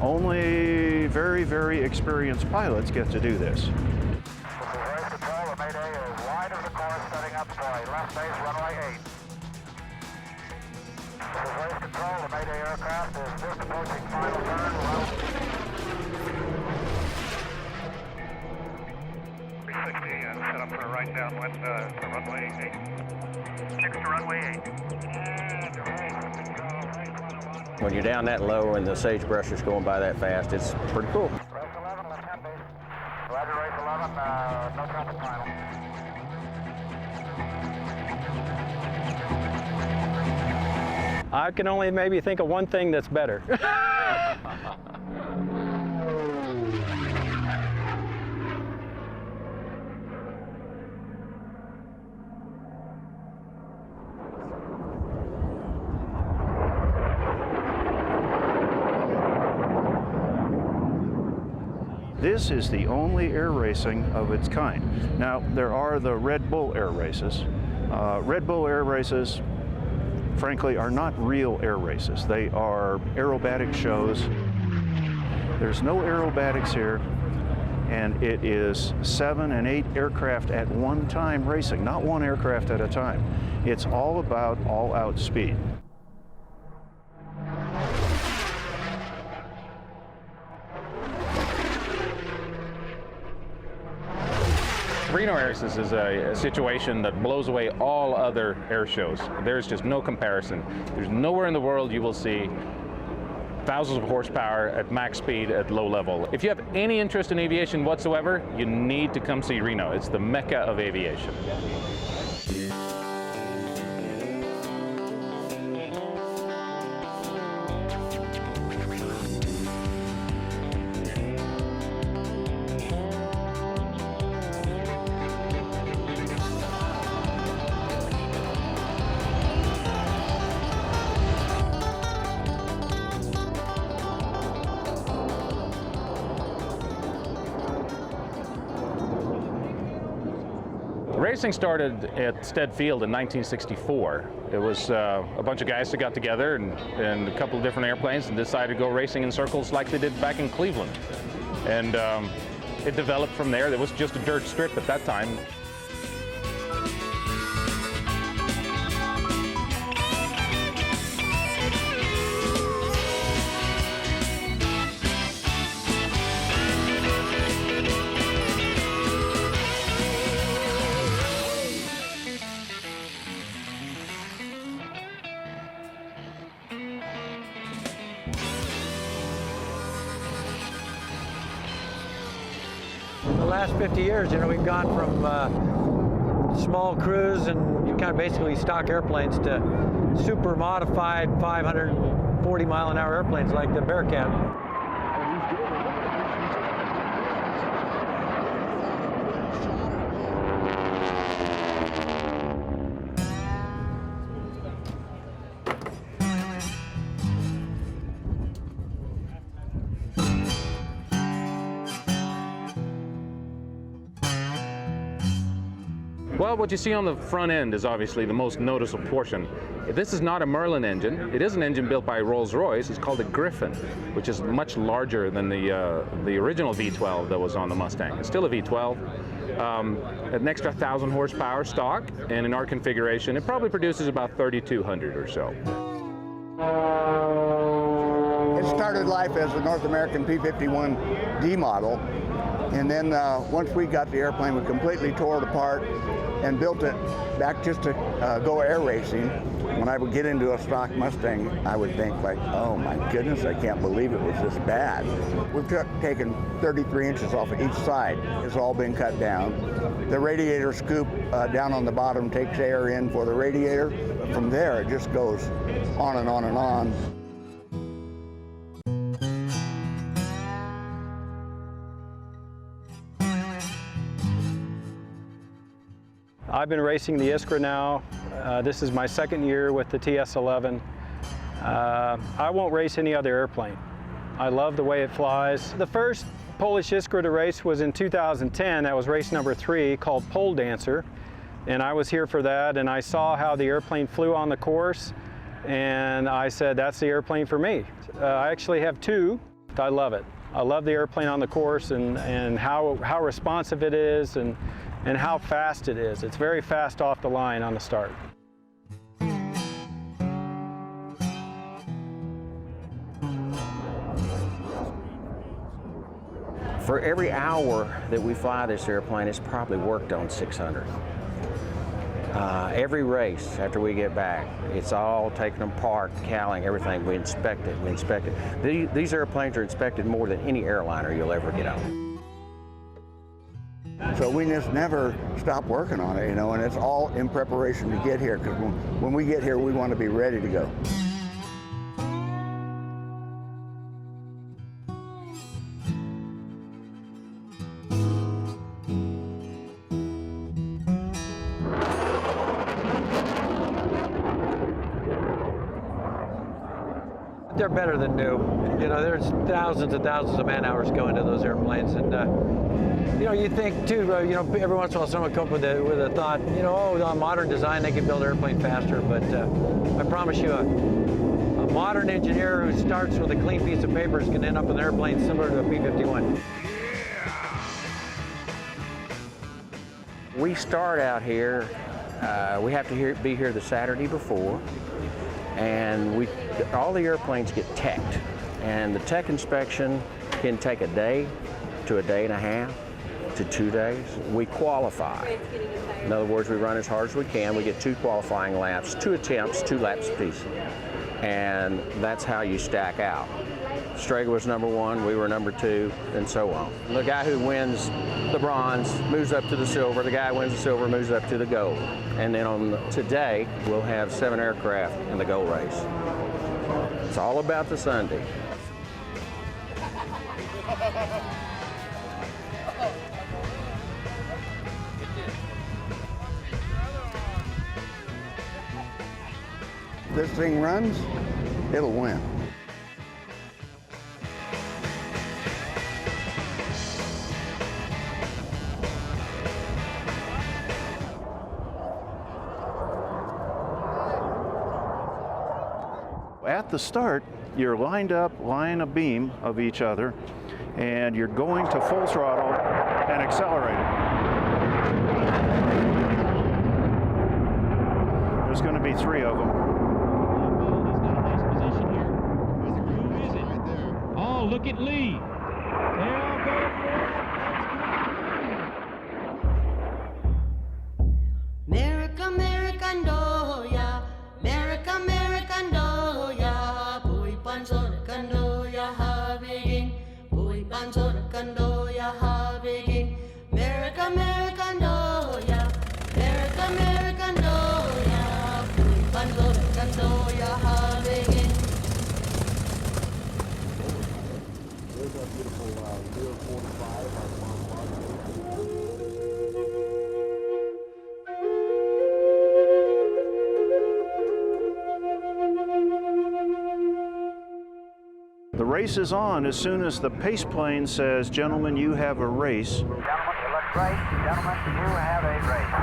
Only very, very experienced pilots get to do this. This is race control. The Mayday is wide of the course, setting up for a left base runway 8. This is race control. The Mayday aircraft is just approaching final turn. 360 and set up for a right downwind to runway 8. Check to runway 8. When you're down that low and the sagebrush is going by that fast, it's pretty cool. Race 11, left hand base. Roger, race 11, no traffic final. I can only maybe think of one thing that's better. This is the only air racing of its kind. Now, there are the Red Bull air races. Red Bull air races, frankly, are not real air races. They are aerobatic shows. There's no aerobatics here, and it is 7 and 8 aircraft at one time racing, not one aircraft at a time. It's all about all-out speed. Reno Air Races is a situation that blows away all other air shows. There's just no comparison. There's nowhere in the world you will see thousands of horsepower at max speed at low level. If you have any interest in aviation whatsoever, you need to come see Reno. It's the mecca of aviation. Racing started at Stead Field in 1964. It was a bunch of guys that got together and a couple of different airplanes and decided to go racing in circles like they did back in Cleveland. And it developed from there. There was just a dirt strip at that time. In the last 50 years, you know, we've gone from small crews and kind of basically stock airplanes to super modified 540-mile-an-hour airplanes like the Bearcat. Well, what you see on the front end is obviously the most noticeable portion. This is not a Merlin engine. It is an engine built by Rolls-Royce. It's called a Griffin, which is much larger than the original V12 that was on the Mustang. It's still a V12. An extra 1,000 horsepower stock, and in our configuration, it probably produces about 3,200 or so. It started life as a North American P-51D model, and then once we got the airplane, we completely tore it apart and built it back just to go air racing. When I would get into a stock Mustang, I would think like, oh my goodness, I can't believe it was this bad. We've taken 33 inches off of each side. It's all been cut down. The radiator scoop down on the bottom takes air in for the radiator. From there, it just goes on and on and on. I've been racing the Iskra now. This is my second year with the TS11. I won't race any other airplane. I love the way it flies. The first Polish Iskra to race was in 2010. That was race number 3, called Pole Dancer. And I was here for that, and I saw how the airplane flew on the course, and I said, that's the airplane for me. I actually have 2. I love it. I love the airplane on the course and how responsive it is and how fast it is. It's very fast off the line on the start. For every hour that we fly this airplane, it's probably worked on 600. Every race after we get back, it's all taken apart, cowling, everything. We inspect it, we inspect it. These airplanes are inspected more than any airliner you'll ever get on. So we just never stop working on it, you know, and it's all in preparation to get here, because when we get here, we want to be ready to go. They're better than new. You know, there's thousands and thousands of man hours go into those airplanes, and you know, you think too. You know, every once in a while, someone comes up with a thought. You know, oh, on modern design, they can build an airplane faster. But I promise you, a modern engineer who starts with a clean piece of paper is going to end up with an airplane similar to a P-51. We start out here. We have to be here the Saturday before. And all the airplanes get teched, and the tech inspection can take a day to a day and a half to 2 days. We qualify. In other words, we run as hard as we can. We get 2 qualifying laps, 2 attempts, 2 laps apiece, and that's how you stack out. Strager was number 1, we were number 2, and so on. The guy who wins the bronze moves up to the silver. The guy who wins the silver moves up to the gold. And then today, we'll have 7 aircraft in the gold race. It's all about the Sunday. If this thing runs, it'll win. At the start, you're lined up, line a beam of each other, and you're going to full throttle and accelerating. There's going to be 3 of them. Oh, look at Lee. They're all going for it. America, American doya, America, American doya, Pui Panzorkan doya having, Pui Panzorkan doya having, America, American doya, America, American doya, Pui Panzorkan doya having. There's that beautiful 045. The race is on as soon as the pace plane says, gentlemen, you have a race. Gentlemen, you look great. Gentlemen, you have a race.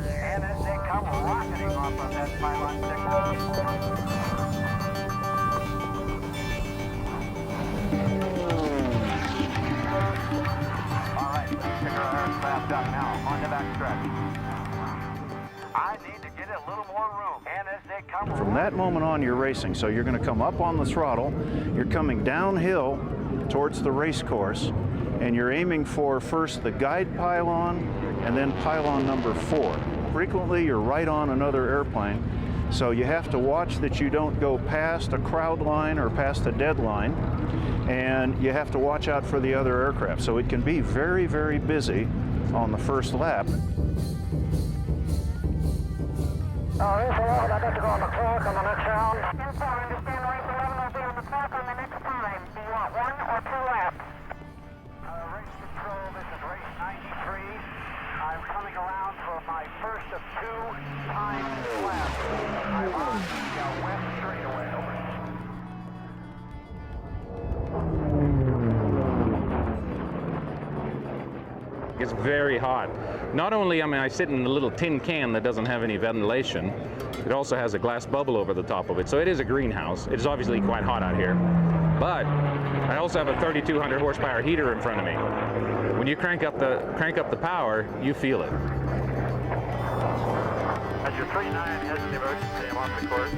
And as they come rocketing off of that pylon 6. All right, let's pick our aircraft up now on the back stretch. I need to get a little more room. And as they come From that moment on, you're racing. So you're going to come up on the throttle. You're coming downhill towards the race course, and you're aiming for first the guide pylon and then pylon number 4. Frequently, you're right on another airplane. So you have to watch that you don't go past a crowd line or past a dead line, and you have to watch out for the other aircraft. So it can be very, very busy on the first lap. Race 11, I got to go on the clock on the next round. Info, understand race 11 will be on the clock on the next time. Do you want 1 or 2 laps? Race control, this is race 93. I'm coming around for my first of 2 times left. I'm on the west straightaway. Over. It's very hot. Not only am I sitting in a little tin can that doesn't have any ventilation, it also has a glass bubble over the top of it. So it is a greenhouse. It is obviously quite hot out here. But I also have a 3,200 horsepower heater in front of me. When you crank up the power, you feel it. As your 39 has an emergency, I'm off the course.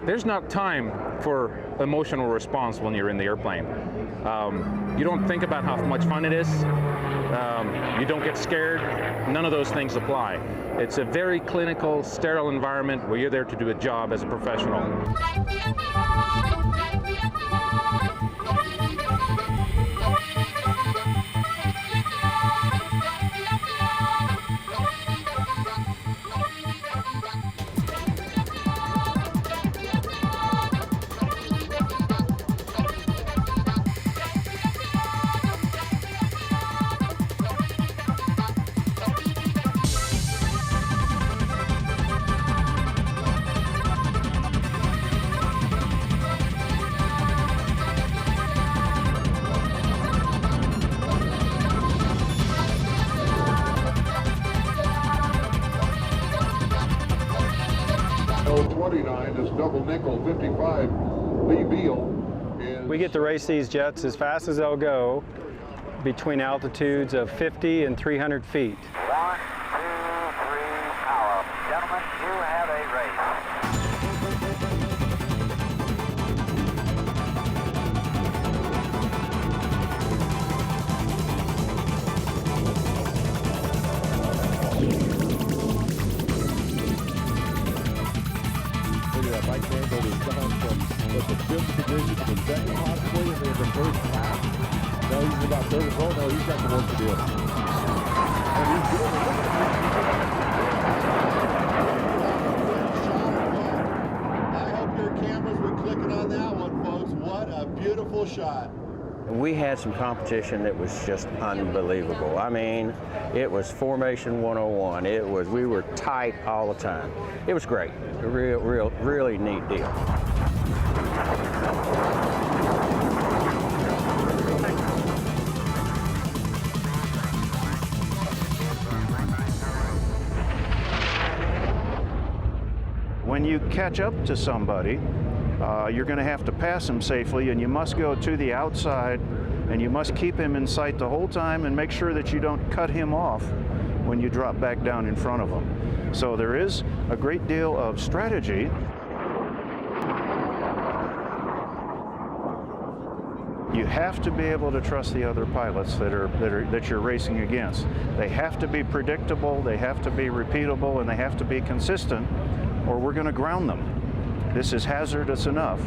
There's not time for emotional response when you're in the airplane. You don't think about how much fun it is. You don't get scared. None of those things apply. It's a very clinical, sterile environment where you're there to do a job as a professional. This double nickel 55 Lee Beal is... We get to race these jets as fast as they'll go between altitudes of 50 and 300 feet. 1, 2, 3, power. Gentlemen, you have a race. That Mike Randall has gone from the 5th division to the 2nd possibly, and then the 1st class. No, he's about 3rd. Oh no, he's got some work to do. And he's doing it. I hope your cameras were clicking on that one, folks. What a beautiful shot. We had some competition that was just unbelievable. I mean, it was Formation 101. We were tight all the time. It was great. A really neat deal. When you catch up to somebody, you're going to have to pass him safely, and you must go to the outside, and you must keep him in sight the whole time and make sure that you don't cut him off when you drop back down in front of him. So there is a great deal of strategy. You have to be able to trust the other pilots that you're racing against. They have to be predictable, they have to be repeatable, and they have to be consistent, or we're going to ground them. This is hazardous enough.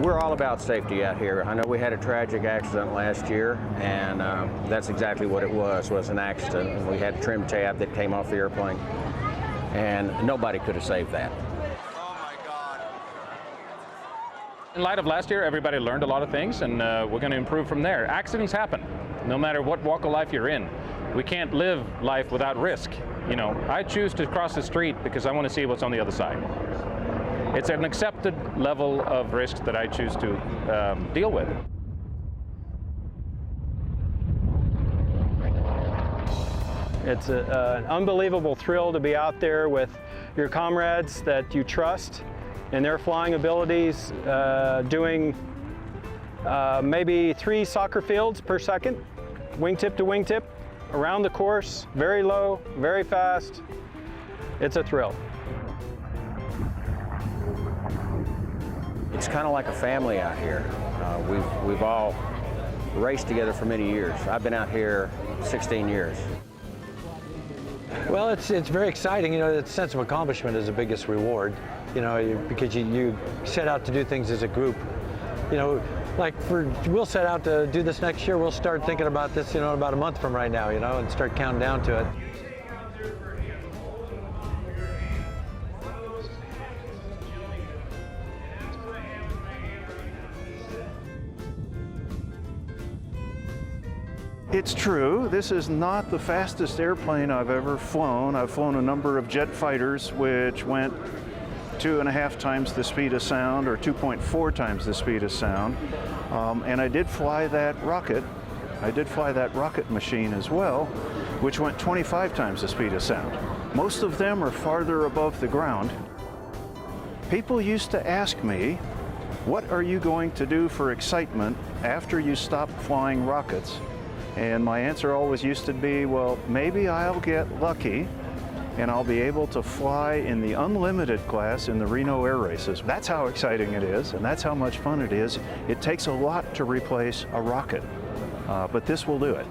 We're all about safety out here. I know we had a tragic accident last year, and that's exactly what it was an accident. We had a trim tab that came off the airplane, and nobody could have saved that. In light of last year, everybody learned a lot of things, and we're going to improve from there. Accidents happen, no matter what walk of life you're in. We can't live life without risk. You know, I choose to cross the street because I want to see what's on the other side. It's an accepted level of risk that I choose to deal with. It's an unbelievable thrill to be out there with your comrades that you trust in their flying abilities, doing maybe 3 soccer fields per second, wingtip to wingtip, around the course, very low, very fast. It's a thrill. It's kind of like a family out here. We've all raced together for many years. I've been out here 16 years. Well, it's very exciting. You know, the sense of accomplishment is the biggest reward. You know, because you set out to do things as a group. You know, we'll set out to do this next year. We'll start thinking about this, you know, about a month from right now, you know, and start counting down to it. It's true, this is not the fastest airplane I've ever flown. I've flown a number of jet fighters which went 2.5 times the speed of sound or 2.4 times the speed of sound. And I did fly that rocket. I did fly that rocket machine as well, which went 25 times the speed of sound. Most of them are farther above the ground. People used to ask me, what are you going to do for excitement after you stop flying rockets? And my answer always used to be, well, maybe I'll get lucky and I'll be able to fly in the unlimited class in the Reno air races. That's how exciting it is, and that's how much fun it is. It takes a lot to replace a rocket, but this will do it.